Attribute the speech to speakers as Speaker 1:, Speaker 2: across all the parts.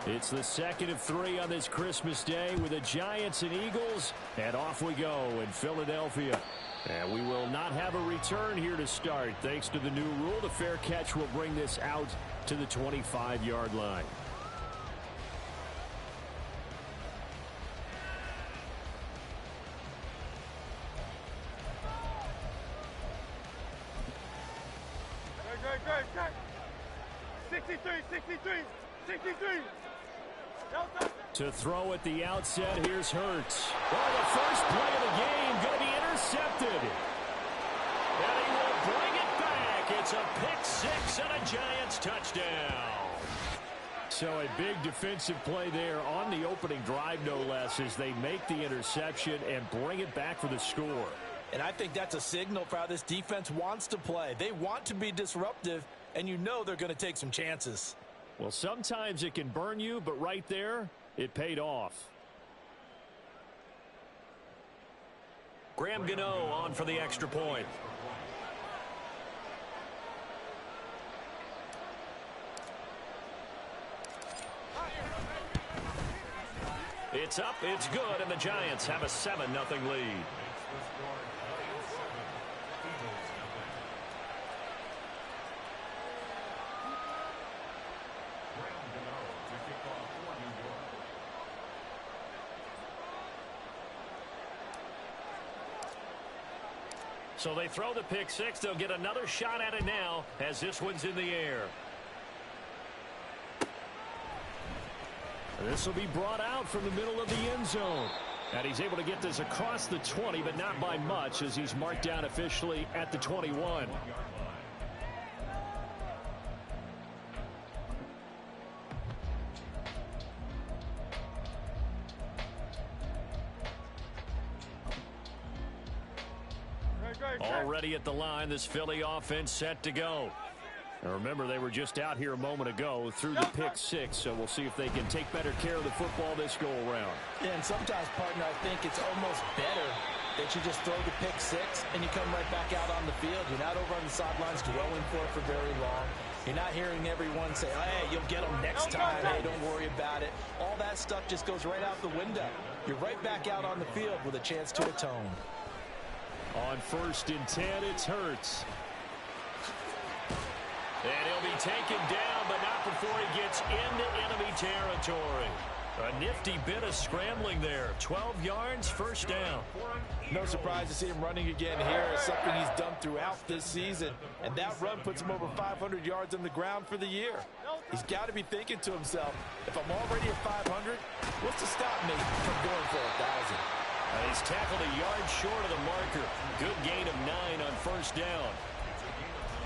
Speaker 1: It's the second of 3 on this Christmas Day with the Giants and Eagles. And off we go in Philadelphia. And we will not have a return here to start. Thanks to the new rule, the fair catch will bring this out to the 25-yard line.
Speaker 2: Go. 63.
Speaker 1: To throw at the outset, here's Hurts. Oh, the first play of the game going to be intercepted. And he will bring it back. It's a pick 6 and a Giants touchdown. So a big defensive play there on the opening drive, no less, as they make the interception and bring it back for the score.
Speaker 3: And I think that's a signal for how this defense wants to play. They want to be disruptive, and you know they're going to take some chances.
Speaker 1: Well, sometimes it can burn you, but right there, it paid off. Graham Gano on for the extra point. It's up, it's good, and the Giants have a 7-0 lead. So they throw the pick 6. They'll get another shot at it now as this one's in the air. This will be brought out from the middle of the end zone. And he's able to get this across the 20, but not by much, as he's marked down officially at the 21. Already at the line, this Philly offense set to go. Now remember, they were just out here a moment ago through the pick 6, so we'll see if they can take better care of the football this go-around.
Speaker 3: Yeah, and sometimes, partner, I think it's almost better that you just throw the pick 6 and you come right back out on the field. You're not over on the sidelines dwelling for it for very long. You're not hearing everyone say, hey, you'll get them next time. Hey, don't worry about it. All that stuff just goes right out the window. You're right back out on the field with a chance to atone.
Speaker 1: On 1st and 10, it's Hurts. And he'll be taken down, but not before he gets into enemy territory. A nifty bit of scrambling there. 12 yards, first down.
Speaker 3: No surprise to see him running again here. It's something he's done throughout this season. And that run puts him over 500 yards on the ground for the year. He's got to be thinking to himself, if I'm already at 500, what's to stop me from going for 1,000?
Speaker 1: He's tackled a yard short of the marker. Good gain of 9 on first down.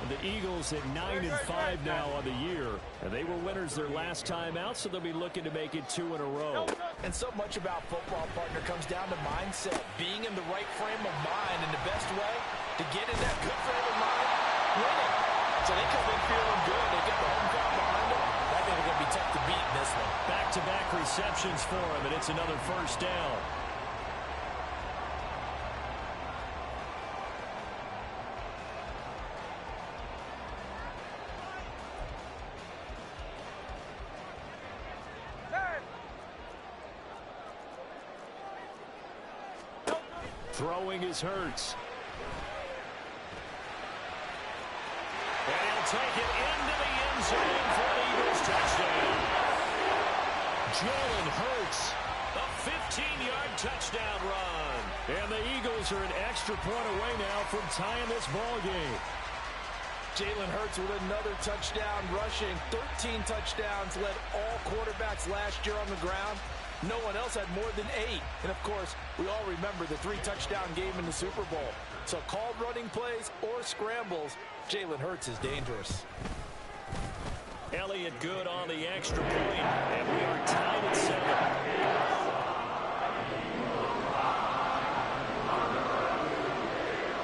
Speaker 1: The Eagles at 9-5 now on the year. And they were winners their last time out, so they'll be looking to make it 2 in a row.
Speaker 3: And so much about football, partner, comes down to mindset. Being in the right frame of mind, and the best way to get in that good frame of mind, winning. So they come in feeling good. They get the home crowd behind them. I think they're going to be tough to beat in this one.
Speaker 1: Back-to-back receptions for him, and it's another first down. Throwing is Hurts. And he'll take it into the end zone for an Eagles touchdown. Jalen Hurts, a 15-yard touchdown run. And the Eagles are an extra point away now from tying this ball game.
Speaker 3: Jalen Hurts with another touchdown rushing. 13 touchdowns, led all quarterbacks last year on the ground. No one else had more than 8. And, of course, we all remember the 3-touchdown game in the Super Bowl. So called running plays or scrambles, Jalen Hurts is dangerous.
Speaker 1: Elliott good on the extra point, and we are tied at 7.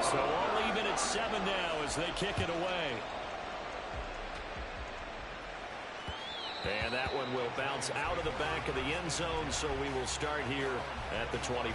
Speaker 1: So all even at 7 now as they kick it away. And that one will bounce out of the back of the end zone, so we will start here at the 25.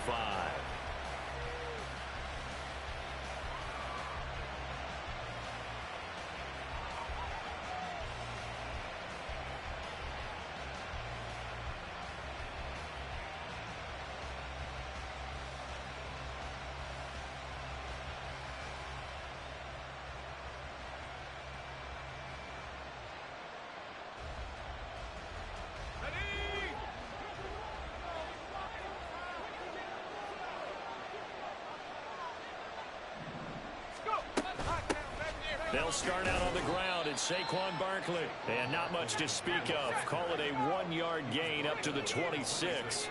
Speaker 1: They'll start out on the ground. It's Saquon Barkley. And not much to speak of. Call it a 1-yard gain up to the 26.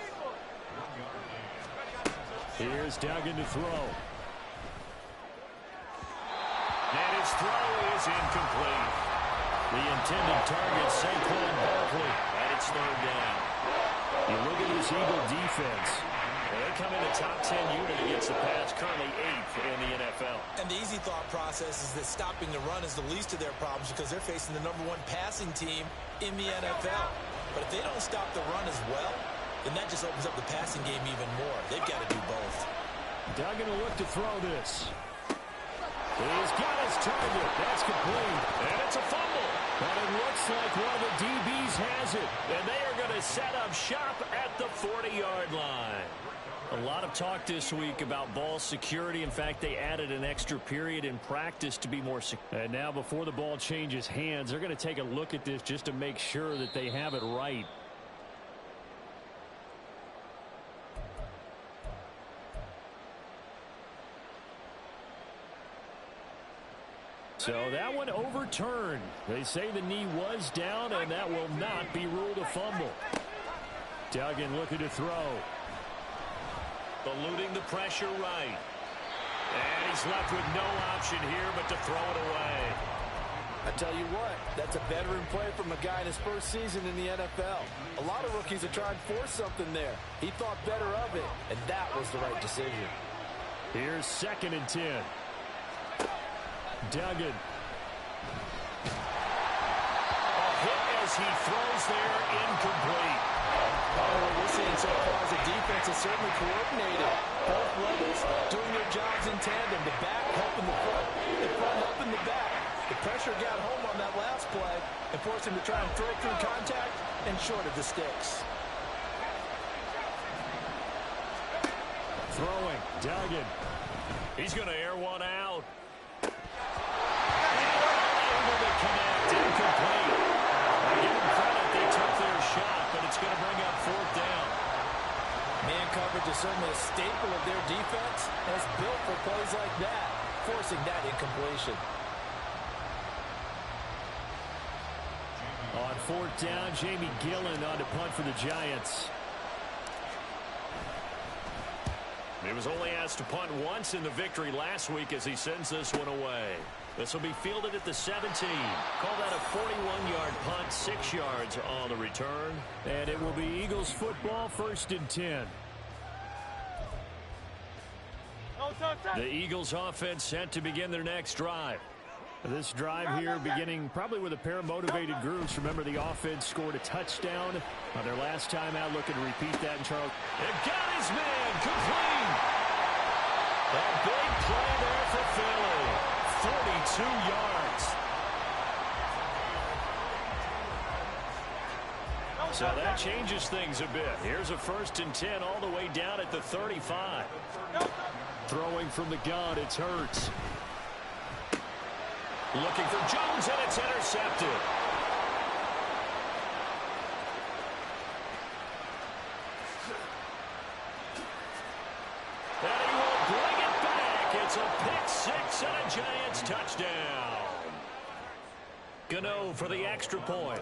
Speaker 1: Here's Duggan to throw. And his throw is incomplete. The intended target, Saquon Barkley, and it's third down. You look at this Eagle defense. They come in the top 10 unit against the pass, currently 8th in the NFL.
Speaker 3: And the easy thought process is that stopping the run is the least of their problems because they're facing the #1 passing team in the NFL. But if they don't stop the run as well, then that just opens up the passing game even more. They've got to do both.
Speaker 1: Duggan will look to throw this. He's got his target. That's complete. And it's a fumble. But it looks like one of the DBs has it. And they are going to set up shop at the 40-yard line. A lot of talk this week about ball security. In fact, they added an extra period in practice to be more secure. And now before the ball changes hands, they're going to take a look at this just to make sure that they have it right. So that one overturned. They say the knee was down, and that will not be ruled a fumble. Duggan looking to throw. Eluding the pressure right. And he's left with no option here but to throw it away.
Speaker 3: I tell you what, that's a veteran play from a guy in his first season in the NFL. A lot of rookies are trying to force something there. He thought better of it, and that was the right decision.
Speaker 1: Here's 2nd and 10. Duggan. A hit as he throws there, incomplete.
Speaker 3: What we're seeing so far as a defense is certainly coordinated. Both levels doing their jobs in tandem. The back helping the front helping the back. The pressure got home on that last play and forced him to try and throw through contact and short of the sticks.
Speaker 1: Throwing, Duggan. He's going to air one out. Connect, incomplete. I give them credit, they took their shot, but it's going to bring up 4th down.
Speaker 3: Man coverage is certainly a staple of their defense, and it's built for plays like that, forcing that incompletion.
Speaker 1: On 4th down, Jamie Gillen on to punt for the Giants. He was only asked to punt once in the victory last week as he sends this one away. This will be fielded at the 17. Call that a 41-yard punt, 6 yards on the return. And it will be Eagles football, 1st and 10. The Eagles offense set to begin their next drive. This drive here beginning probably with a pair of motivated groups. Remember, the offense scored a touchdown on their last time out. Looking to repeat that in Charles. They've got his man complete. A big play there for Philly. 42 yards. So that changes things a bit. Here's a 1st and 10 all the way down at the 35. Throwing from the gun, it's Hurts. Looking for Jones, and it's intercepted. And he will bring it back. It's a pick 6 and a Giants touchdown. Gano for the extra point.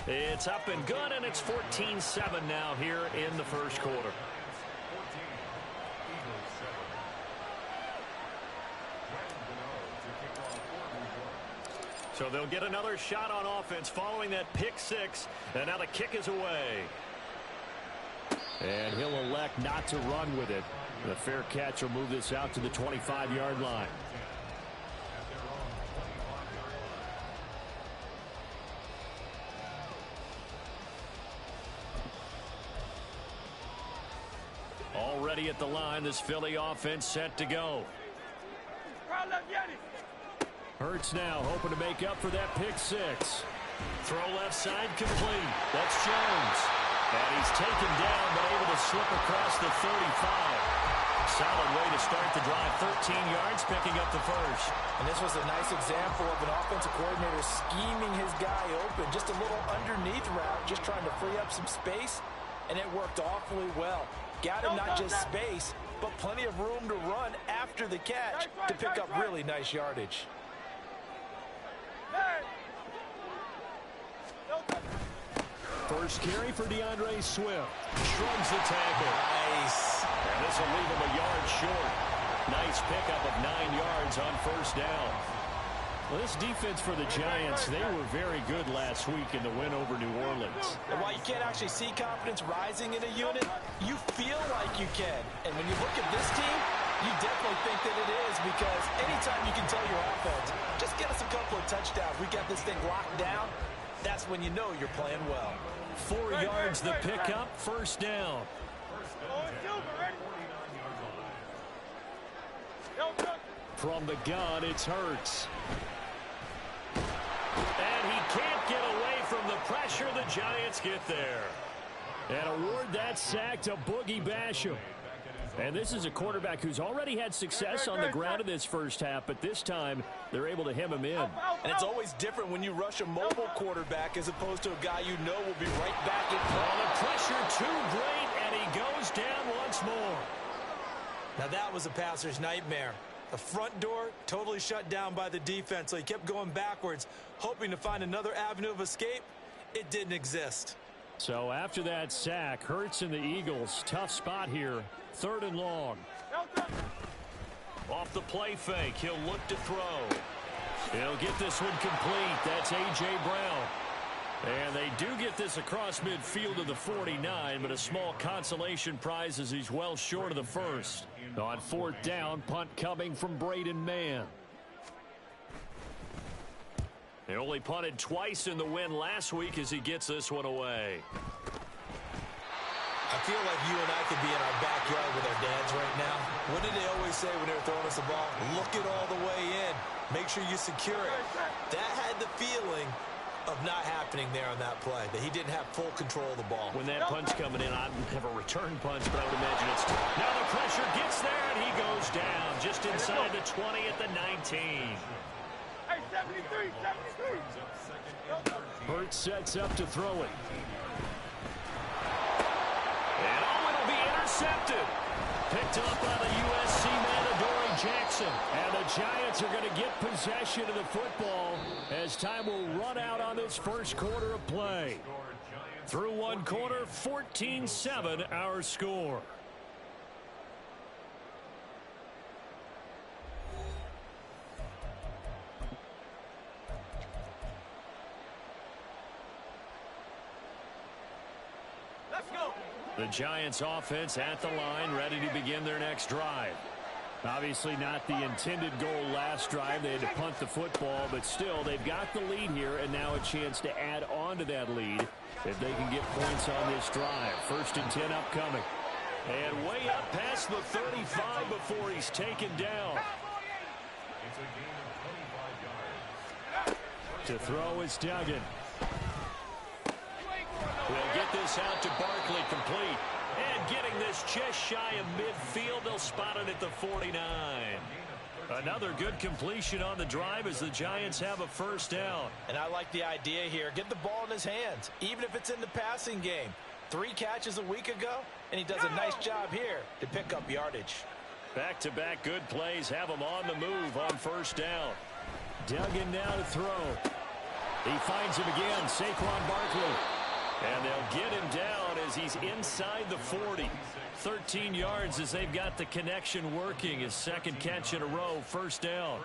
Speaker 1: It's up and good, and it's 14-7 now here in the first quarter. So they'll get another shot on offense following that pick 6, and now the kick is away. And he'll elect not to run with it. The fair catch will move this out to the 25-yard line. Already at the line, this Philly offense set to go. Hurts now hoping to make up for that pick 6. Throw left side complete. That's Jones. And he's taken down but able to slip across the 35. Solid way to start the drive. 13 yards, picking up the first.
Speaker 3: And this was a nice example of an offensive coordinator scheming his guy open. Just a little underneath route, just trying to free up some space. And it worked awfully well. Got him not just space, but plenty of room to run after the catch to pick up really nice yardage.
Speaker 1: First carry for DeAndre Swift. Shrugs the tackle.
Speaker 3: Nice.
Speaker 1: And this will leave him a yard short. Nice pickup of 9 yards on first down. Well, this defense for the Giants, they were very good last week in the win over New Orleans.
Speaker 3: And while you can't actually see confidence rising in a unit, you feel like you can. And when you look at this team, you definitely think that it is, because anytime you can tell your offense, just get us a couple of touchdowns, we got this thing locked down, that's when you know you're playing well.
Speaker 1: 4 yards the pickup, first down. From the gun, it's Hurts. And he can't get away from the pressure. The Giants get there. And award that sack to Boogie Basham. And this is a quarterback who's already had success on the ground in this first half, but this time they're able to hem him in.
Speaker 3: And it's always different when you rush a mobile quarterback as opposed to a guy you know will be right back in front.
Speaker 1: Well, the pressure too great, and he goes down once more.
Speaker 3: Now that was a passer's nightmare. The front door totally shut down by the defense, so he kept going backwards, hoping to find another avenue of escape. It didn't exist.
Speaker 1: So after that sack, Hurts and the Eagles, tough spot here, 3rd and long. Off the play fake, he'll look to throw. He'll get this one complete. That's A.J. Brown. And they do get this across midfield to the 49, but a small consolation prize as he's well short of the first. On 4th down, punt coming from Braden Mann. They only punted twice in the win last week as he gets this one away.
Speaker 3: I feel like you and I could be in our backyard with our dads right now. What did they always say when they were throwing us the ball? Look it all the way in. Make sure you secure it. That had the feeling of not happening there on that play, that he didn't have full control of the ball.
Speaker 1: When that punch coming in, I don't have a return punch, but I would imagine it's... Now the pressure gets there, and he goes down just inside the 20 at the 19.
Speaker 2: Hey, 73, 73.
Speaker 1: Hurts sets up to throw it. And oh, it'll be intercepted. Picked up by the USC man, Adoree Jackson. And the Giants are going to get possession of the football as time will run out on this first quarter of play. Through one quarter, 14-7 our score. The Giants offense at the line, ready to begin their next drive. Obviously not the intended goal last drive. They had to punt the football, but still they've got the lead here and now a chance to add on to that lead if they can get points on this drive. 1st and 10 upcoming. And way up past the 35 before he's taken down. To throw is Duggan. We'll get this out to Barkley, complete. And getting this just shy of midfield, they'll spot it at the 49. Another good completion on the drive as the Giants have a first down.
Speaker 3: And I like the idea here. Get the ball in his hands, even if it's in the passing game. 3 catches a week ago, and he does a nice job here to pick up yardage.
Speaker 1: Back-to-back good plays have him on the move on first down. Duggan now to throw. He finds him again, Saquon Barkley. And they'll get him down as he's inside the 40. 13 yards as they've got the connection working. His 2nd catch in a row, first down.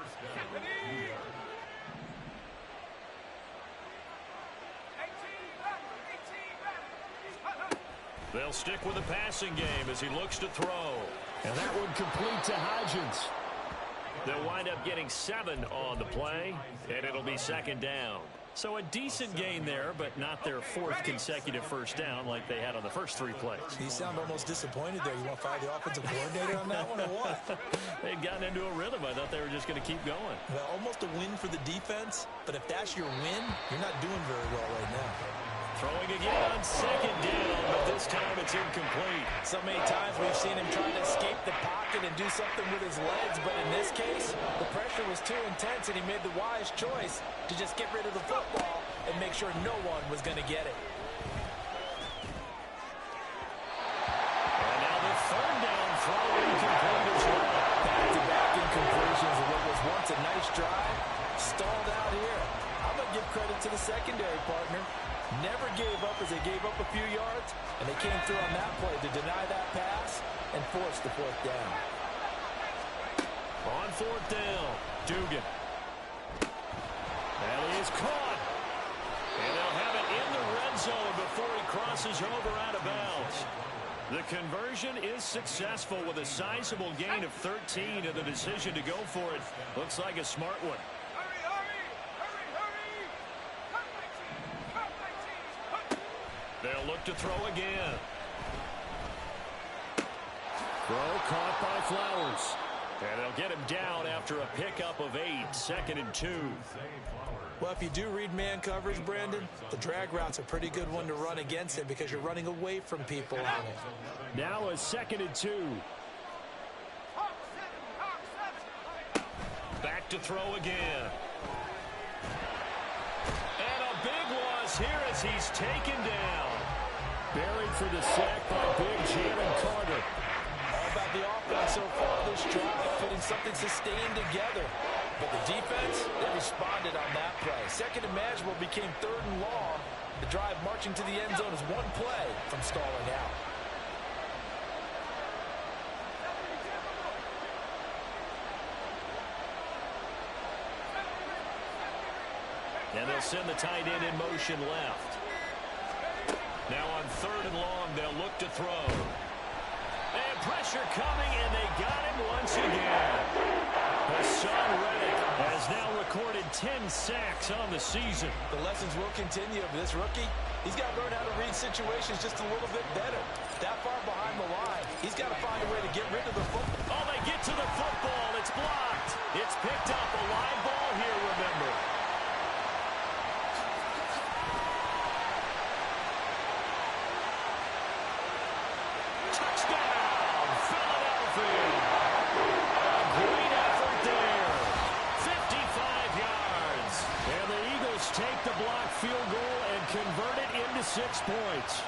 Speaker 1: They'll stick with the passing game as he looks to throw. And that one complete to Hodgins. They'll wind up getting 7 on the play, and it'll be 2nd down. So a decent gain there, but not their 4th consecutive first down like they had on the first 3 plays.
Speaker 3: You sound almost disappointed there. You want to fire the offensive coordinator on that one or what?
Speaker 1: They'd gotten into a rhythm. I thought they were just going to keep going.
Speaker 3: Well, almost a win for the defense, but if that's your win, you're not doing very well right now.
Speaker 1: Throwing again on 2nd down, but this time it's incomplete.
Speaker 3: So many times we've seen him trying to escape the pocket and do something with his legs, but in this case, the pressure was too intense and he made the wise choice to just get rid of the football and make sure no one was going to get it.
Speaker 1: And now the 3rd down throw incomplete.
Speaker 3: yards, and they came through on that play to deny that pass and force the fourth down.
Speaker 1: On fourth down, Dugan. And he is caught. And they'll have it in the red zone before he crosses over out of bounds. The conversion is successful with a sizable gain of 13, and the decision to go for it looks like a smart one. They'll look to throw again. Throw caught by Flowers. And they'll get him down after a pickup of 8, 2nd and 2.
Speaker 3: Well, if you do read man coverage, Brandon, the drag route's a pretty good one to run against it because you're running away from people on it.
Speaker 1: Now a 2nd and 2. Back to throw again. And a big loss here as he's taken down. Buried for the sack by big Jalen Carter.
Speaker 3: All about the offense so far this drive, putting something sustained together. But the defense, they responded on that play. Second and manageable became 3rd and long. The drive marching to the end zone is one play from stalling out.
Speaker 1: And they'll send the tight end in motion left. Now on 3rd and long, they'll look to throw. And pressure coming, and they got him once again. Hassan Reddick has now recorded 10 sacks on the season.
Speaker 3: The lessons will continue of this rookie. He's got to learn how to read situations just a little bit better. That far behind the line, he's got to find a way to get rid of the football.
Speaker 1: Oh, they get to the football. It's blocked. It's picked up. A live ball here, remember. Touchdown, Philadelphia. A great effort there. 55 yards. And the Eagles take the blocked field goal and convert it into 6 points.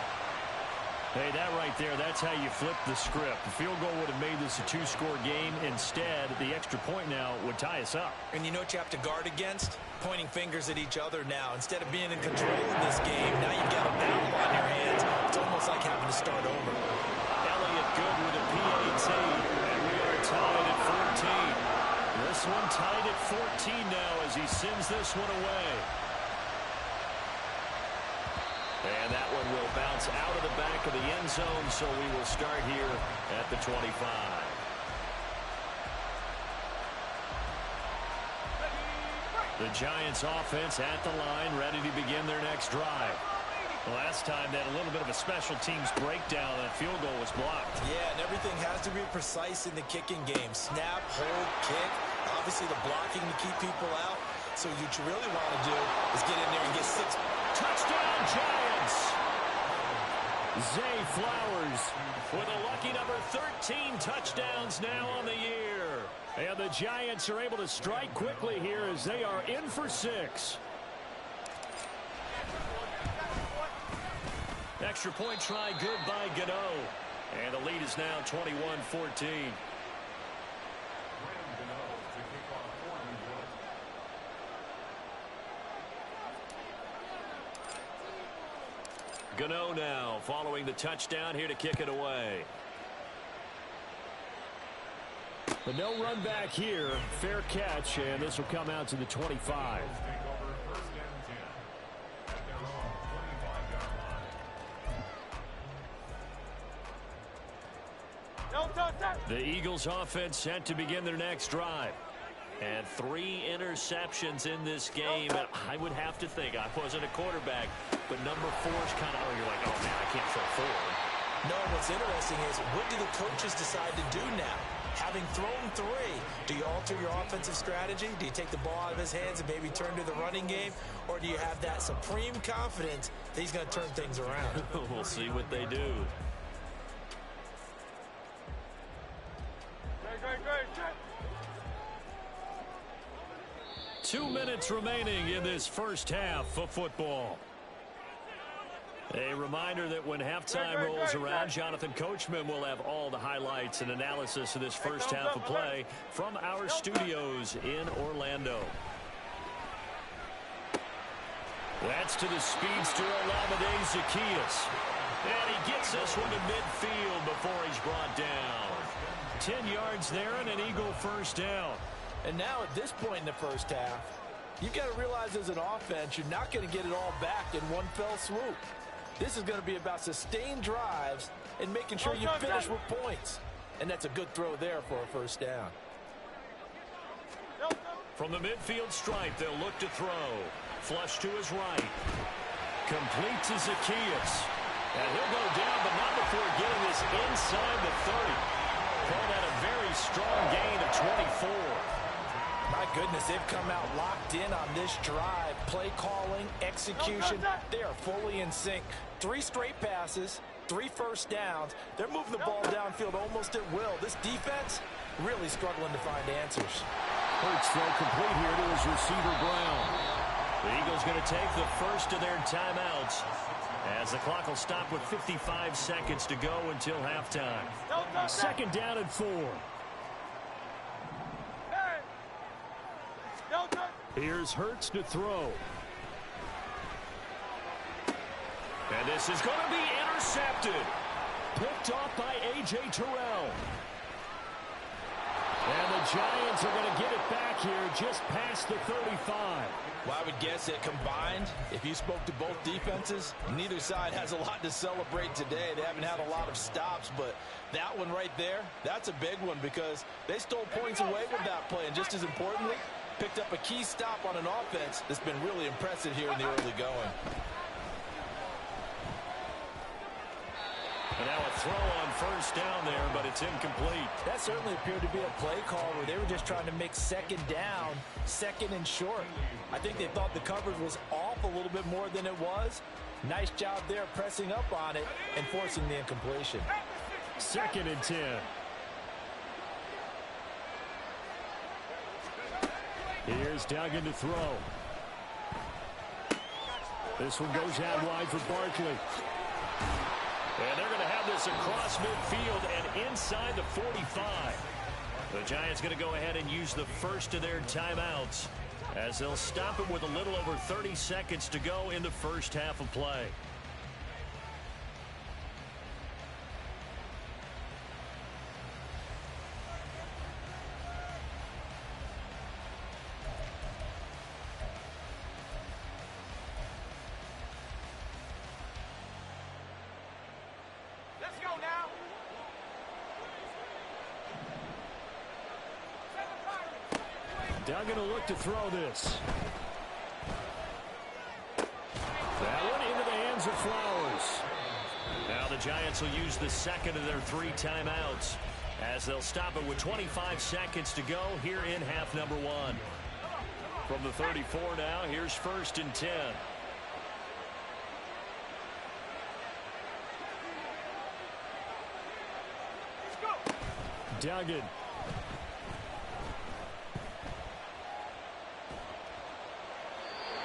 Speaker 1: Hey, that right there, that's how you flip the script. The field goal would have made this a 2-score game. Instead, the extra point now would tie us up.
Speaker 3: And you know what you have to guard against? Pointing fingers at each other now. Instead of being in control of this game, now you've got a battle on your hands. It's almost like having to start over.
Speaker 1: Elliott good with a PAT, and we are tied at 14. This one tied at 14 now as he sends this one away. And that one will bounce out of the back of the end zone, so we will start here at the 25. The Giants offense at the line, ready to begin their next drive. Last time, that a little bit of a special teams breakdown. That field goal was blocked.
Speaker 3: Yeah, and everything has to be precise in the kicking game. Snap, hold, kick. Obviously, the blocking to keep people out. So what you really want to do is get in there and get 6.
Speaker 1: Touchdown, Giants! Zay Flowers with a lucky number 13 touchdowns now on the year. And the Giants are able to strike quickly here as they are in for 6. Extra point try good by Gano. And the lead is now 21-14. Gano now following the touchdown here to kick it away. But no run back here. Fair catch, and this will come out to the 25. The Eagles offense set to begin their next drive. And 3 interceptions in this game. And I would have to think, I wasn't a quarterback, but number 4 is kind of, you're like, oh man, I can't throw 4.
Speaker 3: No, what's interesting is, what do the coaches decide to do now? Having thrown 3, do you alter your offensive strategy? Do you take the ball out of his hands and maybe turn to the running game? Or do you have that supreme confidence that he's going to turn things around?
Speaker 1: We'll see what they do.
Speaker 2: Great.
Speaker 1: 2 minutes remaining in this first half of football. A reminder that when halftime rolls around, Jonathan Coachman will have all the highlights and analysis of this first half of play from our studios in Orlando. That's to the speedster Olamide Zaccheaus. Gets this one to midfield before he's brought down. 10 yards there and an Eagle first down.
Speaker 3: And now at this point in the first half, you've got to realize as an offense, you're not going to get it all back in one fell swoop. This is going to be about sustained drives and making sure you finish with points. And that's a good throw there for a first down.
Speaker 1: From the midfield stripe, they'll look to throw. Flush to his right. Complete to Zacchaeus. And he'll go down, but not before getting this inside the 30. Called at a very strong gain of 24.
Speaker 3: My goodness, they've come out locked in on this drive. Play calling, execution, they are fully in sync. 3 straight passes, 3 first downs. They're moving the ball downfield almost at will. This defense really struggling to find answers.
Speaker 1: Hurts throw complete here to his receiver, Brown. The Eagles going to take the first of their timeouts as the clock will stop with 55 seconds to go until halftime. Second down and 4. Here's Hurts to throw. And this is going to be intercepted. Picked off by A.J. Terrell. And the Giants are going to get it back here just past the 35.
Speaker 3: Well, I would guess that combined, if you spoke to both defenses, neither side has a lot to celebrate today. They haven't had a lot of stops, but that one right there, that's a big one because they stole points away with that play. And just as importantly, picked up a key stop on an offense that's been really impressive here in the early going.
Speaker 1: And now a throw on first down there, but it's incomplete.
Speaker 3: That certainly appeared to be a play call where they were just trying to make second down, second and short. I think they thought the coverage was off a little bit more than it was. Nice job there pressing up on it and forcing the incompletion.
Speaker 1: Second and 10. Here's Duggan to throw. This one goes out wide for Barkley. And they're going to have this across midfield and inside the 45. The Giants going to go ahead and use the first of their timeouts as they'll stop it with a little over 30 seconds to go in the first half of play. Duggan will look to throw this. That one into the hands of Flowers. Now the Giants will use the second of their 3 timeouts as they'll stop it with 25 seconds to go here in half number 1. From the 34 now, here's first and 10. Duggan.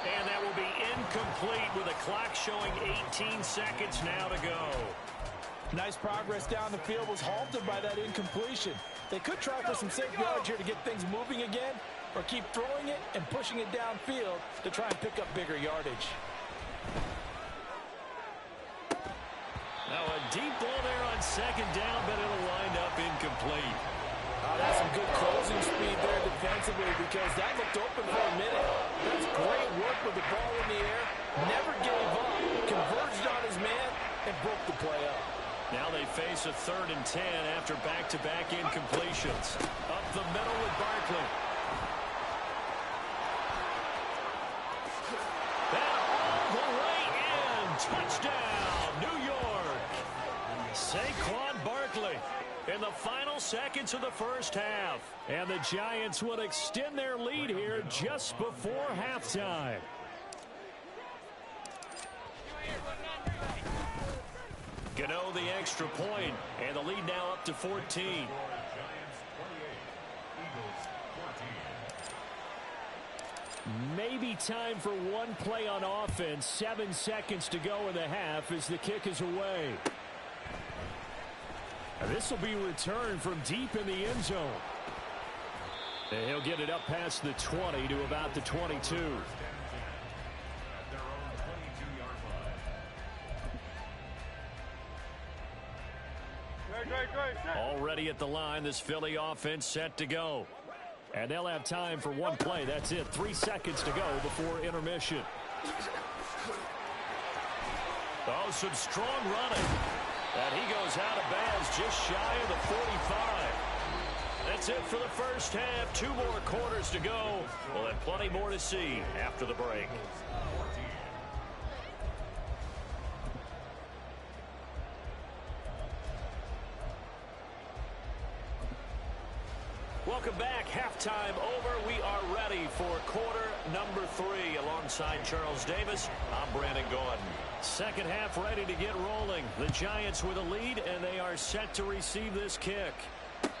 Speaker 1: And that will be incomplete with a clock showing 18 seconds now to go.
Speaker 3: Nice progress down the field was halted by that incompletion. They could try for some safe yards here to get things moving again, or keep throwing it and pushing it downfield to try and pick up bigger yardage.
Speaker 1: Now a deep ball there on second down, but it'll wind up incomplete.
Speaker 3: That's some good closing speed there defensively because that looked open for a minute. That's great work with the ball in the air. Never gave up, converged on his man, and broke the play up.
Speaker 1: Now they face a 3rd and 10 after back-to-back incompletions. Up the middle with Barkley. And all the way in. Touchdown, New York. Saquon Barkley in the final seconds of the first half. And the Giants will extend their lead here just before halftime. Gano the extra point, and the lead now up to 14. Maybe time for one play on offense. 7 seconds to go in the half as the kick is away. This will be returned from deep in the end zone. And he'll get it up past the 20 to about the 22. Already at the line, this Philly offense set to go. And they'll have time for one play. That's it. 3 seconds to go before intermission. Oh, some strong running. And he goes out of bounds just shy of the 45. That's it for the first half. 2 more quarters to go. We'll have plenty more to see after the break. Welcome back. Halftime over. We are ready for quarter number 3. Alongside Charles Davis, I'm Brandon Gordon. Second half ready to get rolling. The Giants with a lead, and they are set to receive this kick.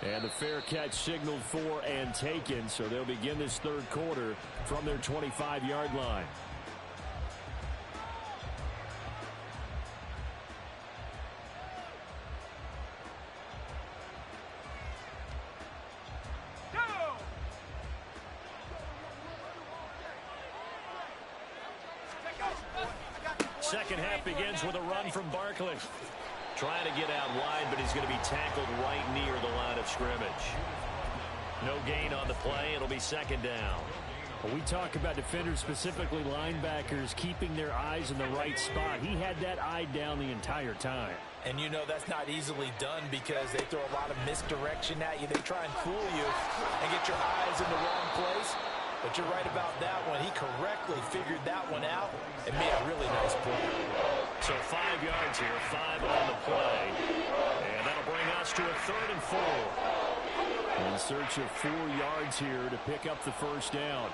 Speaker 1: And the fair catch signaled for and taken, so they'll begin this third quarter from their 25-yard line. Second half begins with a run from Barkley. Trying to get out wide, but he's going to be tackled right near the line of scrimmage. No gain on the play. It'll be second down. Well, we talk about defenders, specifically linebackers, keeping their eyes in the right spot. He had that eye down the entire time.
Speaker 3: And you know that's not easily done because they throw a lot of misdirection at you. They try and fool you and get your eyes in the wrong place. But you're right about that one. He correctly figured that one out and made a really nice play.
Speaker 1: So 5 yards here, 5 on the play. And that'll bring us to a 3rd and 4. In search of 4 yards here to pick up the first down.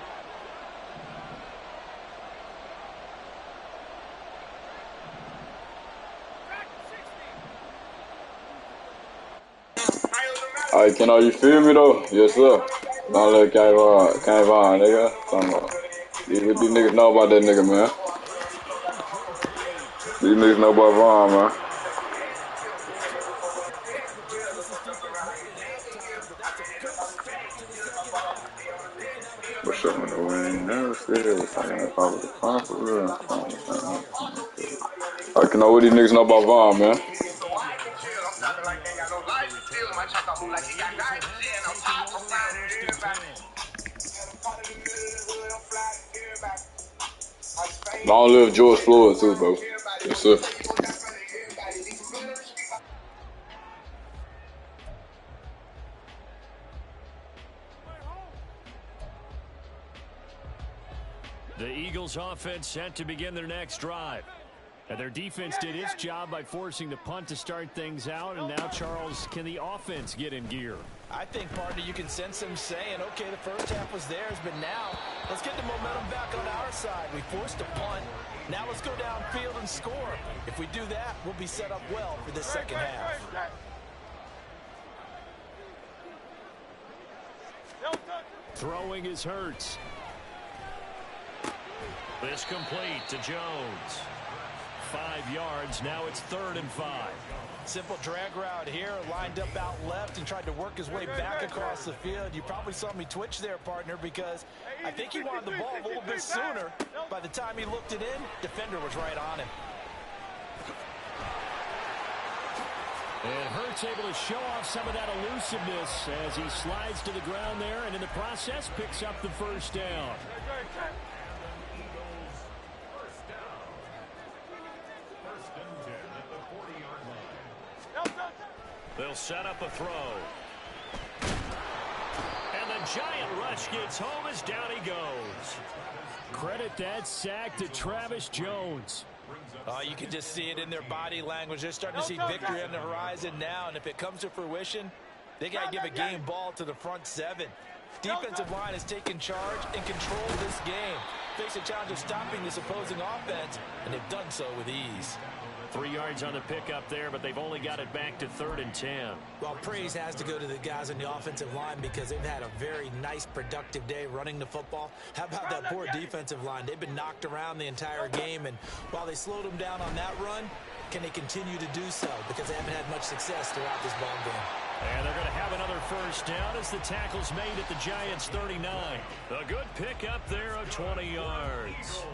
Speaker 4: All right, can you feel me though? Yes, sir. Don't let can't Vaughn, nigga. These niggas know about that nigga, man. These niggas know about Vaughn, man. What's up, man? We ain't never said it was like if I was a clown for real. Alright, can I what these niggas know about Vaughn, man? Long live George Floyd too, bro. Yes, sir.
Speaker 1: The Eagles offense set to begin their next drive. And their defense did its job by forcing the punt to start things out. And now, Charles, can the offense get in gear?
Speaker 3: I think, partner, you can sense them saying, okay, the first half was theirs, but now let's get the momentum back on our side. We forced a punt. Now let's go downfield and score. If we do that, we'll be set up well for this second half.
Speaker 1: Throwing is Hurts. This complete to Jones. 5 yards. Now it's 3rd and 5.
Speaker 3: Simple drag route here, lined up out left and tried to work his way back across the field. You probably saw me twitch there, partner, because I think he wanted the ball a little bit sooner. By the time he looked it in, defender was right on him.
Speaker 1: And Hurts able to show off some of that elusiveness as he slides to the ground there, and in the process picks up the first down. They'll set up a throw. And the giant rush gets home as down he goes. Credit that sack to Travis Jones.
Speaker 3: Oh, you can just see it in their body language. They're starting to see victory on the horizon now, and if it comes to fruition, they got to give a game ball to the front 7. Defensive line has taken charge and controlled this game. Face a challenge of stopping this opposing offense, and they've done so with ease.
Speaker 1: 3 yards on the pickup there, but they've only got it back to 3rd and 10.
Speaker 3: Well, praise has to go to the guys on the offensive line because they've had a very nice, productive day running the football. How about that poor defensive line? They've been knocked around the entire game, and while they slowed them down on that run, can they continue to do so? Because they haven't had much success throughout this ball game.
Speaker 1: And they're going to have another first down as the tackle's made at the Giants' 39. A good pickup there of 20 yards.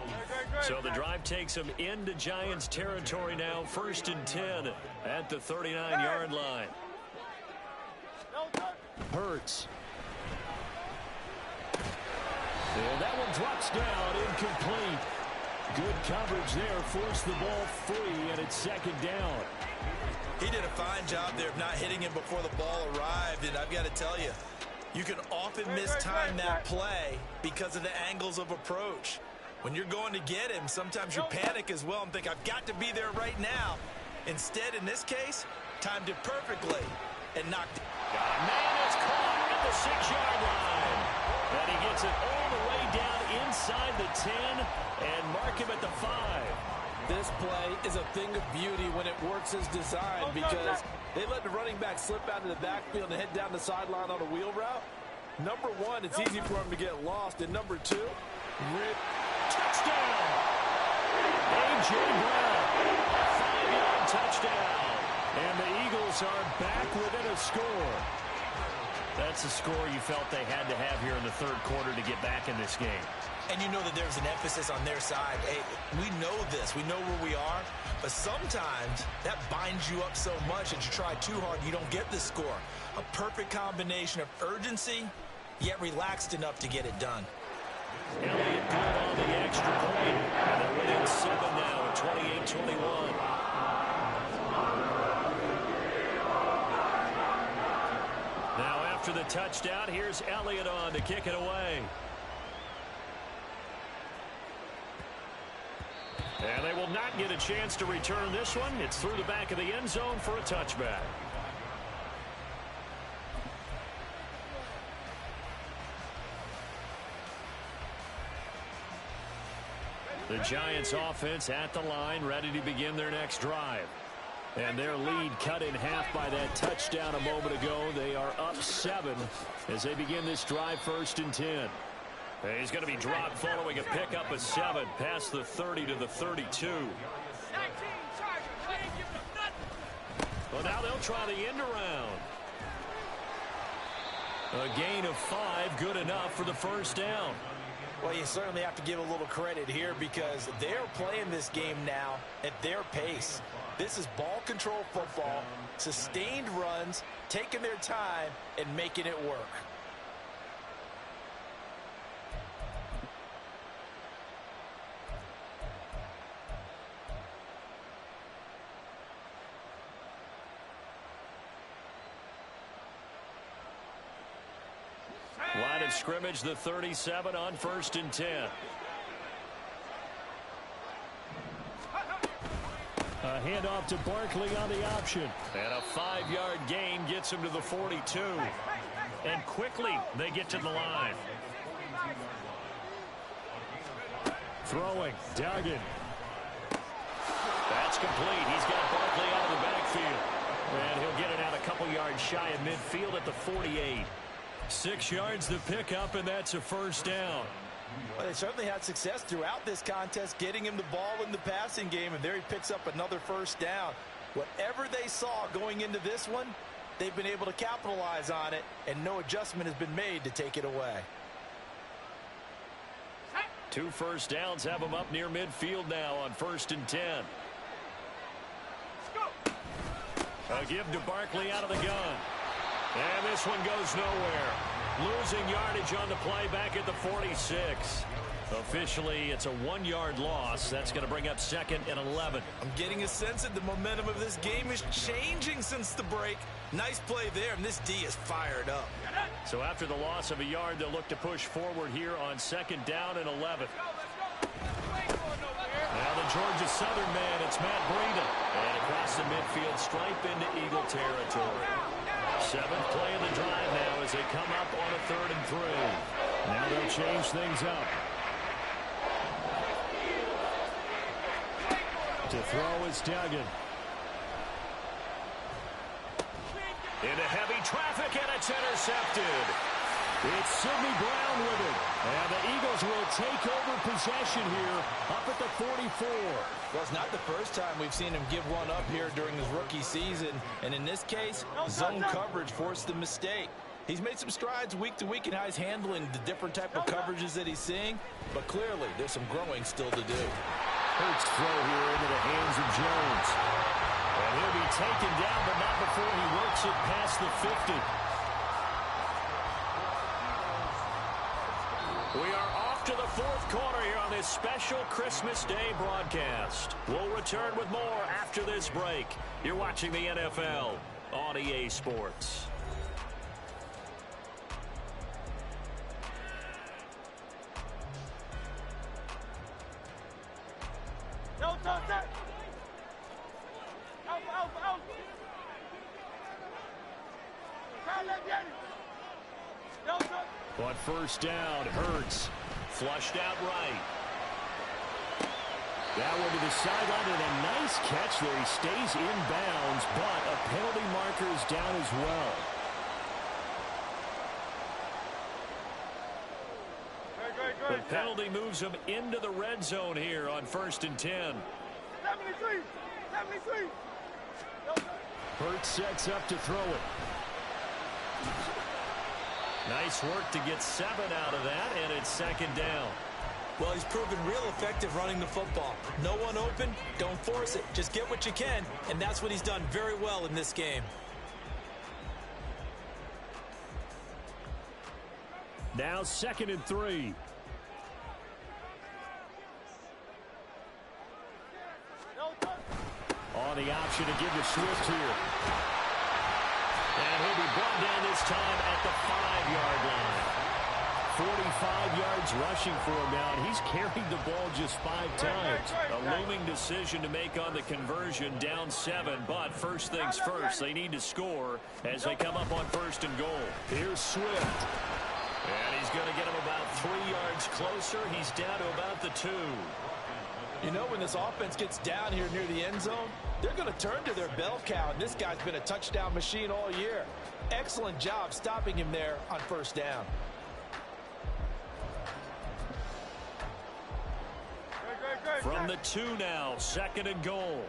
Speaker 1: So the drive takes them into Giants territory now, 1st and 10 at the 39-yard line. Hurts. And that one drops down, incomplete. Good coverage there, forced the ball free, and it's 2nd down.
Speaker 3: He did a fine job there of not hitting him before the ball arrived, and I've got to tell you, you can often mistime that play because of the angles of approach. When you're going to get him, sometimes you panic as well and think, I've got to be there right now. Instead, in this case, timed it perfectly and knocked it.
Speaker 1: Man is caught at the 6-yard line. And he gets it all the way down inside the 10 and mark him at the 5.
Speaker 3: This play is a thing of beauty when it works as designed because they let the running back slip out of the backfield and head down the sideline on a wheel route. Number one, it's easy for him to get lost. And number two, rip.
Speaker 1: Touchdown! A.J. Brown, 5-yard touchdown. And the Eagles are back within a score. That's a score you felt they had to have here in the 3rd quarter to get back in this game.
Speaker 3: And you know that there's an emphasis on their side. Hey, we know this. We know where we are. But sometimes that binds you up so much that you try too hard, you don't get the score. A perfect combination of urgency, yet relaxed enough to get it done.
Speaker 1: Elliott good on the extra point. And they're within 7 now at 28-21. Now after the touchdown, here's Elliott on to kick it away. And they will not get a chance to return this one. It's through the back of the end zone for a touchback. The Giants offense at the line, ready to begin their next drive. And their lead cut in half by that touchdown a moment ago. They are up 7 as they begin this drive, 1st and 10. He's going to be dropped following a pickup of 7 past the 30 to the 32. Well, now they'll try the end around. A gain of 5, good enough for the first down.
Speaker 3: Well, you certainly have to give a little credit here because they're playing this game now at their pace. This is ball control football, sustained runs, taking their time, and making it work.
Speaker 1: Line of scrimmage, the 37 on 1st and 10. A handoff to Barkley on the option. And a 5-yard gain gets him to the 42. And quickly they get to the line. Throwing, Duggan. That's complete. He's got Barkley out of the backfield. And he'll get it out a couple yards shy of midfield at the 48. 6 yards to pick up, and that's a first down.
Speaker 3: Well, they certainly had success throughout this contest, getting him the ball in the passing game, and there he picks up another first down. Whatever they saw going into this one, they've been able to capitalize on it, and no adjustment has been made to take it away.
Speaker 1: 2 first downs have them up near midfield now on 1st and 10. A give to Barkley out of the gun. And this one goes nowhere. Losing yardage on the play back at the 46. Officially, it's a 1-yard loss. That's going to bring up 2nd and 11.
Speaker 3: I'm getting a sense that the momentum of this game is changing since the break. Nice play there, and this D is fired up.
Speaker 1: So after the loss of a yard, they'll look to push forward here on 2nd down and 11. Now the Georgia Southern man, it's Matt Breida. And across the midfield stripe into Eagle territory. 7th play of the drive now as they come up on a 3rd and 3. Now they'll change things up. To throw is Duggan. Into heavy traffic, and it's intercepted. It's Sidney Brown with it. And the Eagles will take over possession here up at the 44.
Speaker 3: Well, it's not the first time we've seen him give one up here during his rookie season. And in this case, zone coverage forced the mistake. He's made some strides week to week in how he's handling the different type of coverages that he's seeing. But clearly, there's some growing still to do.
Speaker 1: Hurts throw here into the hands of Jones. And he'll be taken down, but not before he works it past the 50. We are off to the fourth quarter here on this special Christmas Day broadcast. We'll return with more after this break. You're watching the NFL on EA Sports. On first down, Hurts flushed out right. That one to the sideline, and a nice catch there. He stays in bounds, but a penalty marker is down as well. The penalty moves him into the red zone here on 1st and 10.
Speaker 2: 73.
Speaker 1: Hurts sets up to throw it. Nice work to get 7 out of that, and it's 2nd down.
Speaker 3: Well, he's proven real effective running the football. No one open, don't force it. Just get what you can, and that's what he's done very well in this game.
Speaker 1: Now 2nd and 3. On the option to give to Swift here. And he'll be brought down this time at the 5-yard line. 45 yards rushing for him now, and he's carried the ball just 5 times. A looming decision to make on the conversion, down 7, but first things first, they need to score as they come up on 1st and goal. Here's Swift. And he's going to get him about 3 yards closer. He's down to about the 2.
Speaker 3: You know, when this offense gets down here near the end zone, they're going to turn to their bell cow, and this guy's been a touchdown machine all year. Excellent job stopping him there on 1st down.
Speaker 1: From the 2 now, 2nd and goal.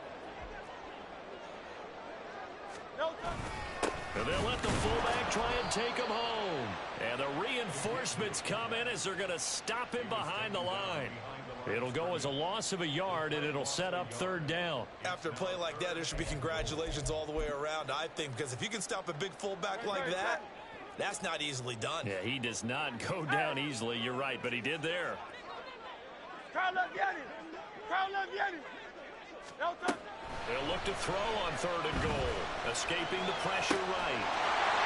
Speaker 1: And they'll let the fullback try and take him home. And the reinforcements come in as they're going to stop him behind the line. It'll go as a loss of a yard, and it'll set up 3rd down.
Speaker 3: After a play like that, there should be congratulations all the way around, I think, because if you can stop a big fullback like that, that's not easily done.
Speaker 1: Yeah, he does not go down easily. You're right, but he did there. They'll look to throw on 3rd and goal, escaping the pressure right.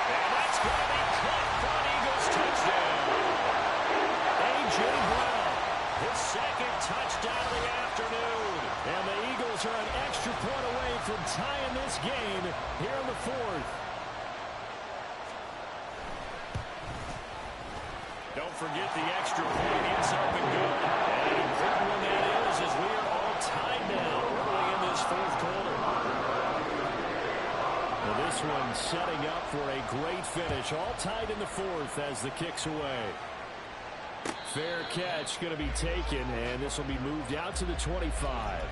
Speaker 1: And that's going to be caught for an Eagles touchdown. A.J. Brown, his 2nd touchdown of the afternoon. And the Eagles are an extra point away from tying this game here in the 4th. Don't forget the extra point. It's up and good. And an important one that is, as we are all tied now early in this 4th quarter. Well, this one setting up for a great finish. All tied in the 4th as the kick's away. Fair catch going to be taken, and this will be moved out to the 25.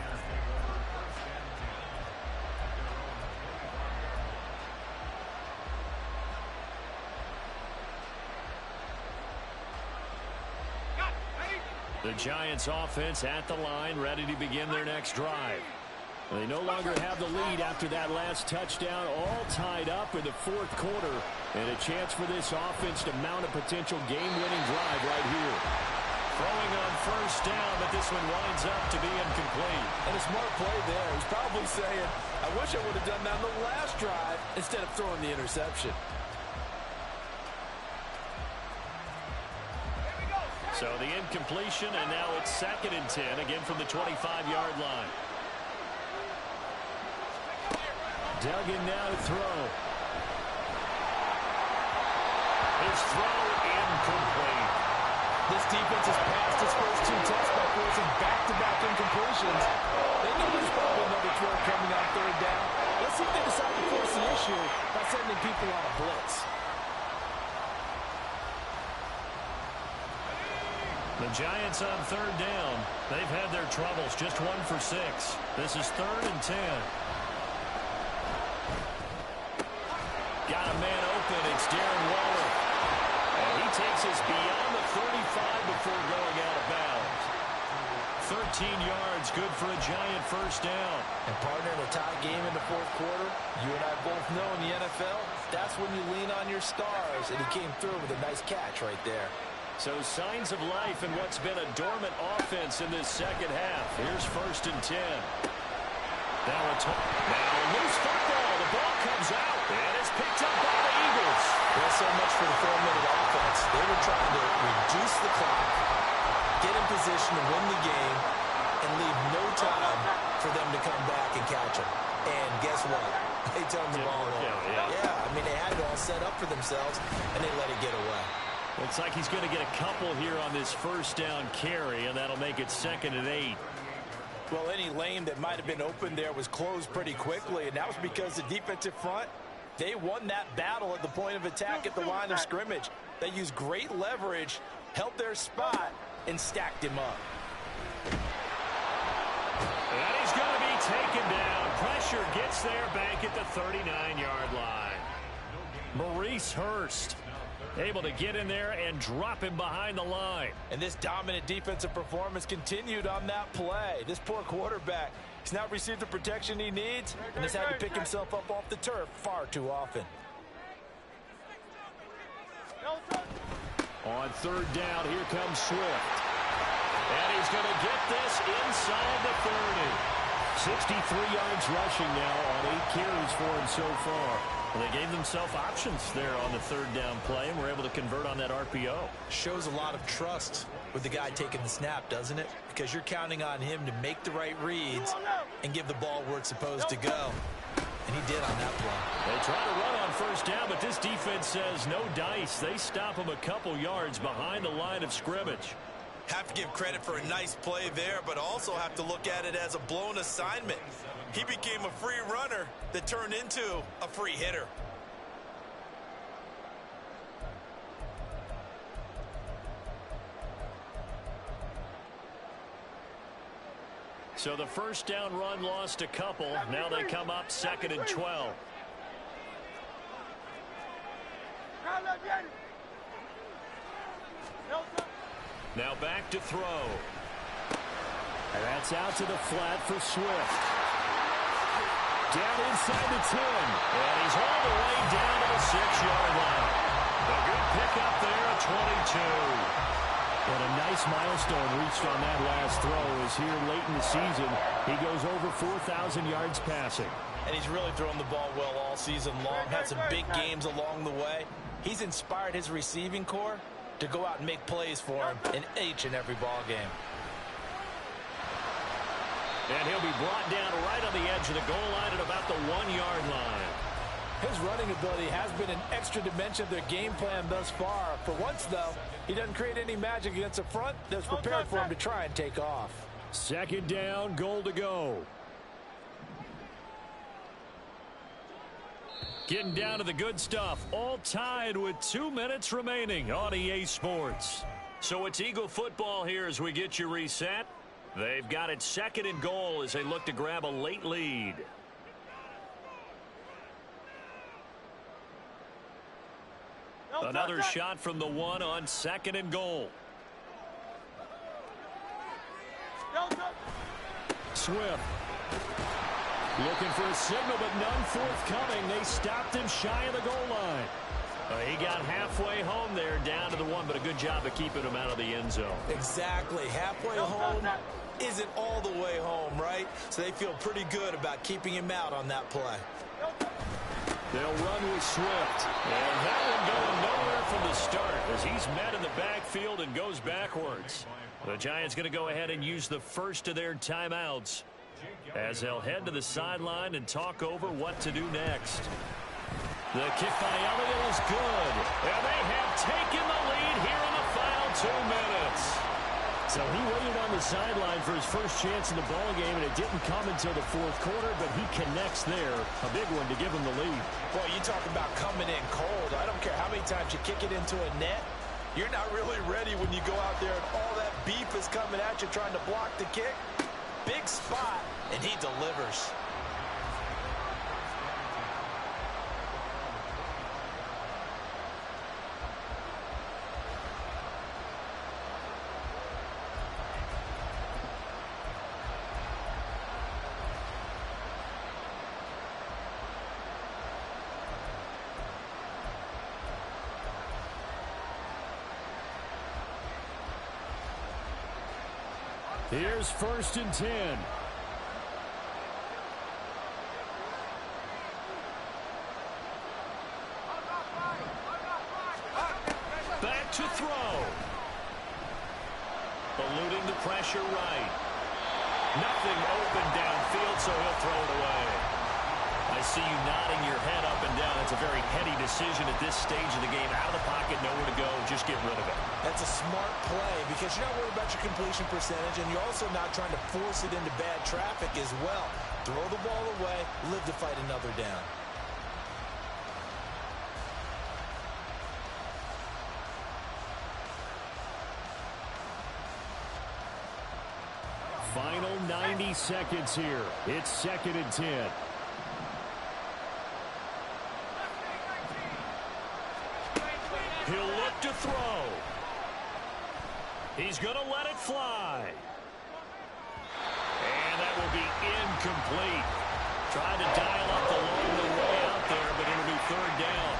Speaker 1: The Giants offense at the line, ready to begin their next drive. They no longer have the lead after that last touchdown, all tied up in the 4th quarter, and a chance for this offense to mount a potential game-winning drive right here. Throwing on 1st down, but this one winds up to be incomplete.
Speaker 3: And a smart play there. He's probably saying, I wish I would have done that on the last drive instead of throwing the interception.
Speaker 1: So the incompletion, and now it's 2nd and 10, again from the 25-yard line. Duggan now to throw. His throw incomplete.
Speaker 3: This defense has passed its first 2 tests by forcing back-to-back incompletions. They know there's probably another throw coming on 3rd down. Let's see if they decide to force the issue by sending people on a blitz.
Speaker 1: The Giants on third down. They've had their troubles. Just 1 for 6. This is 3rd and 10. Got a man open. It's Darren Waller. And he takes us beyond the 35 before going out of bounds. 13 yards, good for a Giant first down.
Speaker 3: And partner, in a tie game in the fourth quarter, you and I both know in the NFL, that's when you lean on your stars. And he came through with a nice catch right there.
Speaker 1: So signs of life in what's been a dormant offense in this second half. Here's 1st and 10. Now loose football. The ball comes out, and it's picked up by the Eagles.
Speaker 3: Well, so much for the 4-minute offense. They were trying to reduce the clock, get in position to win the game, and leave no time for them to come back and catch them. And guess what? They turned the ball over. Yeah, I mean, they had it all set up for themselves, and they let it get away.
Speaker 1: Looks like he's going to get a couple here on this first down carry, and that'll make it 2nd and 8.
Speaker 3: Well, any lane that might have been open there was closed pretty quickly, and that was because the defensive front, they won that battle at the point of attack at the line of scrimmage. They used great leverage, held their spot, and stacked him up.
Speaker 1: And he's going to be taken down. Pressure gets there back at the 39-yard line. Maurice Hurst able to get in there and drop him behind the line.
Speaker 3: And this dominant defensive performance continued on that play. This poor quarterback, he's not received the protection he needs and has had to pick himself up off the turf far too often.
Speaker 1: On 3rd down, here comes Swift. And he's going to get this inside the 30. 63 yards rushing now on 8 carries for him so far. Well, they gave themselves options there on the 3rd down play and were able to convert on that RPO.
Speaker 3: Shows a lot of trust with the guy taking the snap, doesn't it? Because you're counting on him to make the right reads and give the ball where it's supposed to go. And he did on that play.
Speaker 1: They try to run on 1st down, but this defense says no dice. They stop him a couple yards behind the line of scrimmage.
Speaker 5: Have to give credit for a nice play there, but also have to look at it as a blown assignment. He became a free runner that turned into a free hitter.
Speaker 1: So the 1st down run lost a couple. Now they come up 2nd and 12. Now back to throw. And that's out to the flat for Swift. Down inside the 10. And he's all the way down to the 6-yard line. A good pickup there at 22. And a nice milestone reached on that last throw as here late in the season, he goes over 4,000 yards passing.
Speaker 3: And he's really thrown the ball well all season long. Had some big games along the way. He's inspired his receiving corps to go out and make plays for him in each and every ball game.
Speaker 1: And he'll be brought down right on the edge of the goal line at about the 1-yard line.
Speaker 3: His running ability has been an extra dimension of their game plan thus far. For once, though, he doesn't create any magic against the front that's prepared for him to try and take off.
Speaker 1: 2nd down, goal to go. Getting down to the good stuff. All tied with 2 minutes remaining on EA Sports. So it's Eagle football here as we get you reset. They've got it 2nd and goal as they look to grab a late lead. Another shot from the 1 on 2nd and goal. Swift. Looking for a signal, but none forthcoming. They stopped him shy of the goal line. He got halfway home there, down to the 1, but a good job of keeping him out of the end zone.
Speaker 3: Exactly. Halfway home isn't all the way home, right? So they feel pretty good about keeping him out on that play.
Speaker 1: They'll run with Swift. And that one going nowhere from the start as he's met in the backfield and goes backwards. The Giants going to go ahead and use the first of their timeouts as they'll head to the sideline and talk over what to do next. The kick by Elliott is good. And they have taken the lead here in the final 2 minutes. So he waited on the sideline for his first chance in the ball game, and it didn't come until the 4th quarter, but he connects there. A big one to give him the lead.
Speaker 3: Boy, you talk about coming in cold. I don't care how many times you kick it into a net. You're not really ready when you go out there and all that beef is coming at you trying to block the kick. Big spot, and he delivers.
Speaker 1: Here's 1st and 10. Back to throw. Eluding the pressure right. Nothing open downfield, so he'll throw it away. I see you nodding your head up and down. It's a very heady decision at this stage of the game. Out of the pocket, nowhere to go. Just get rid of it.
Speaker 3: That's a smart play because you're not worried about your completion percentage, and you're also not trying to force it into bad traffic as well. Throw the ball away, live to fight another down.
Speaker 1: Final 90 seconds here. It's 2nd and 10. He'll look to throw. He's going to let it fly. And that will be incomplete. Tried to dial up along the way out there, but it'll be 3rd down.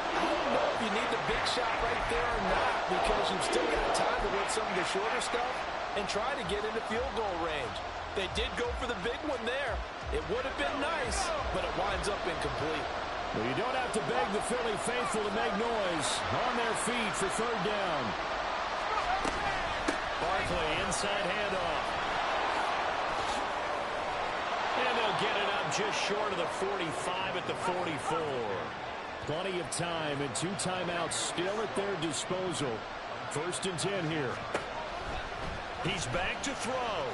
Speaker 3: I don't know if you need the big shot right there or not, because you've still got time to hit some of the shorter stuff and try to get into field goal range. They did go for the big one there. It would have been nice, but it winds up incomplete.
Speaker 1: Well, you don't have to beg the Philly faithful to make noise. On their feet for 3rd down. Barkley, inside handoff. And they'll get it up just short of the 45 at the 44. Plenty of time and 2 timeouts still at their disposal. 1st and 10 here. He's back to throw.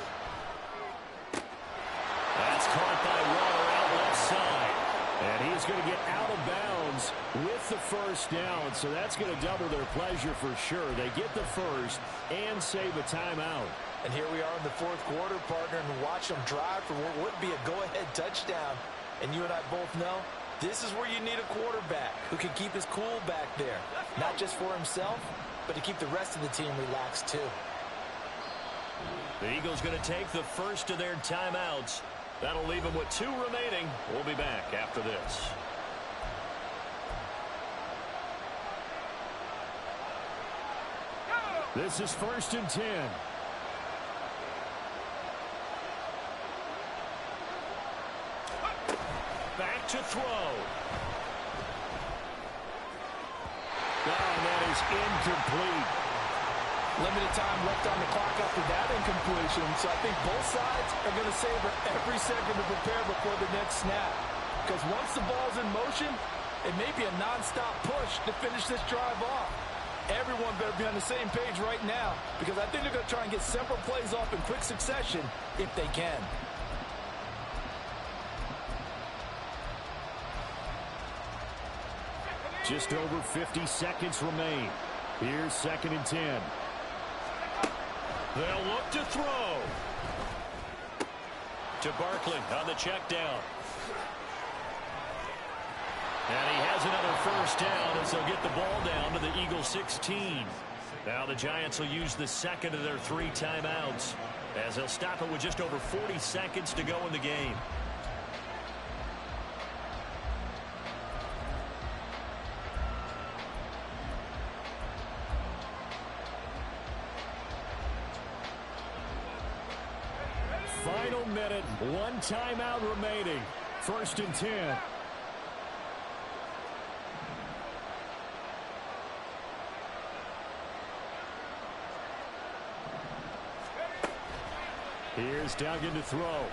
Speaker 1: That's caught by Waller out left side. And he's going to get out of bounds with the 1st down. So that's going to double their pleasure for sure. They get the 1st and save a timeout.
Speaker 3: And here we are in the 4th quarter, partner, and watch them drive for what would be a go-ahead touchdown. And you and I both know this is where you need a quarterback who can keep his cool back there. Not just for himself, but to keep the rest of the team relaxed too.
Speaker 1: The Eagles going to take the 1st of their timeouts. That'll leave them with 2 remaining. We'll be back after this. This is 1st and 10. Back to throw. And that is incomplete.
Speaker 3: Limited time left on the clock after that incompletion, so I think both sides are going to savor every second to prepare before the next snap. Because once the ball's in motion, it may be a non-stop push to finish this drive off. Everyone better be on the same page right now, because I think they're going to try and get several plays off in quick succession if they can.
Speaker 1: Just over 50 seconds remain. Here's 2nd and 10. They'll look to throw. To Barkley on the check down. And he has another 1st down as they'll get the ball down to the Eagles 16. Now the Giants will use the 2nd of their 3 timeouts as they'll stop it with just over 40 seconds to go in the game. Final minute, 1 timeout remaining. 1st and 10. Here's Duggan to throw.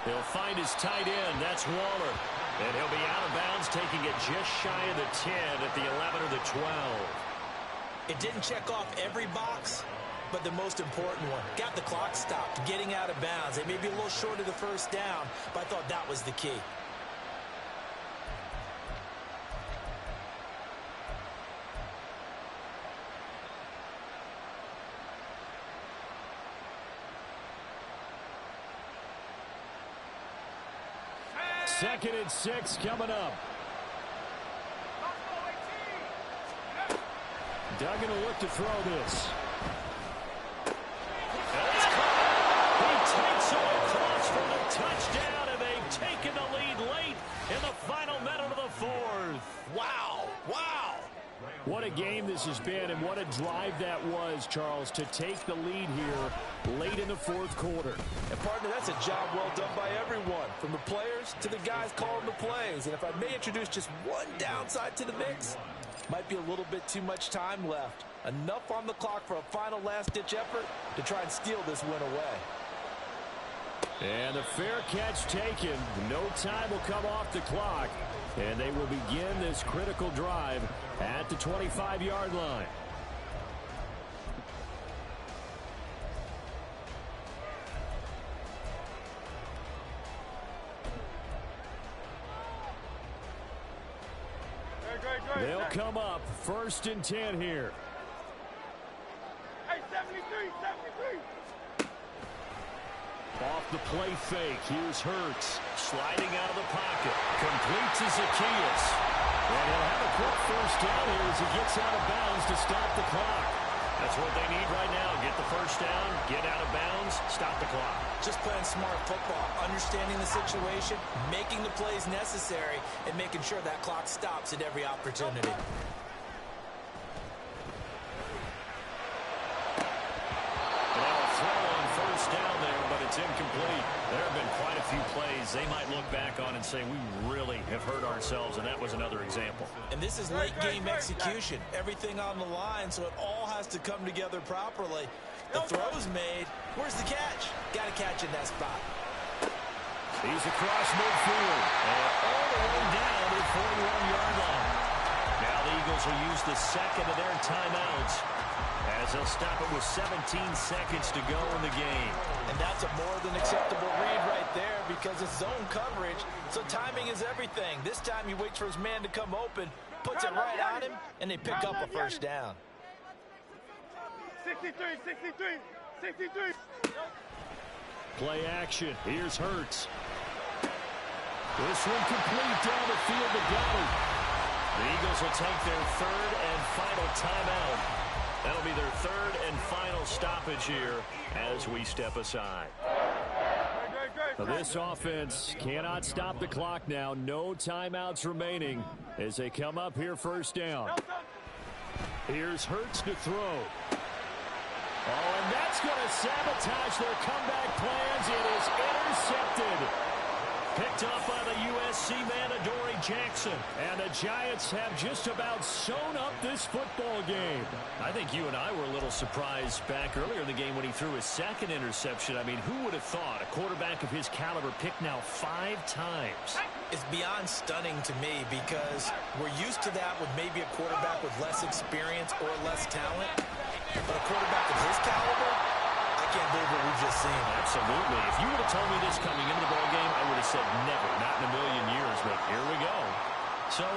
Speaker 1: He'll find his tight end. That's Waller. And he'll be out of bounds, taking it just shy of the 10 at the 11 or the 12.
Speaker 3: It didn't check off every box, but the most important one. Got the clock stopped, getting out of bounds. It may be a little short of the 1st down, but I thought that was the key.
Speaker 1: 2nd and 6 coming up. Duggan will look to throw this. That's caught. He takes it across for the touchdown, and they've taken the lead late in the final minute of the 4th.
Speaker 5: Wow. Wow.
Speaker 1: What a game this has been, and what a drive that was, Charles, to take the lead here late in the 4th quarter.
Speaker 3: And, partner, that's a job well done by everyone, from the players to the guys calling the plays. And if I may introduce just one downside to the mix, might be a little bit too much time left. Enough on the clock for a final last-ditch effort to try and steal this win away.
Speaker 1: And a fair catch taken. No time will come off the clock. And they will begin this critical drive at the 25-yard line. They'll come up 1st and 10 here.
Speaker 2: Hey, 73, 73.
Speaker 1: Off the play fake. Here's Hurts. Sliding out of the pocket. Complete to Zacchaeus. And he'll have a quick 1st down here as he gets out of bounds to stop the clock. That's what they need right now. Get the 1st down, get out of bounds, stop the clock.
Speaker 3: Just playing smart football, understanding the situation, making the plays necessary, and making sure that clock stops at every opportunity.
Speaker 1: Down there, but it's incomplete. There have been quite a few plays they might look back on and say, we really have hurt ourselves, and that was another example.
Speaker 3: And this is late game execution. Everything on the line, so it all has to come together properly. The throw's made. Where's the catch? Got to catch in that spot.
Speaker 1: He's across midfield and all the way down to the 41-yard line. Now the Eagles will use the 2nd of their timeouts, as they'll stop it with 17 seconds to go in the game.
Speaker 3: And that's a more than acceptable read right there because it's zone coverage, so timing is everything. This time he waits for his man to come open, puts it right on him, and they pick up a 1st down.
Speaker 2: 63, 63, 63.
Speaker 1: Play action. Here's Hurts. This one complete down the field to Goddard. The Eagles will take their 3rd and final timeout. That'll be their 3rd and final stoppage here as we step aside. Now this offense cannot stop the clock now. No timeouts remaining as they come up here 1st down. Here's Hurts to throw. Oh, and that's going to sabotage their comeback plans. It is intercepted. Picked up by the USC man, Adoree Jackson. And the Giants have just about sewn up this football game. I think you and I were a little surprised back earlier in the game when he threw his 2nd interception. I mean, who would have thought a quarterback of his caliber picked now 5 times?
Speaker 3: It's beyond stunning to me because we're used to that with maybe a quarterback with less experience or less talent. But a quarterback of his caliber, I can't believe what we've just seen.
Speaker 1: Absolutely. If you would have told me this coming into the ballgame, I would have said never, not in a million years. But here we go. So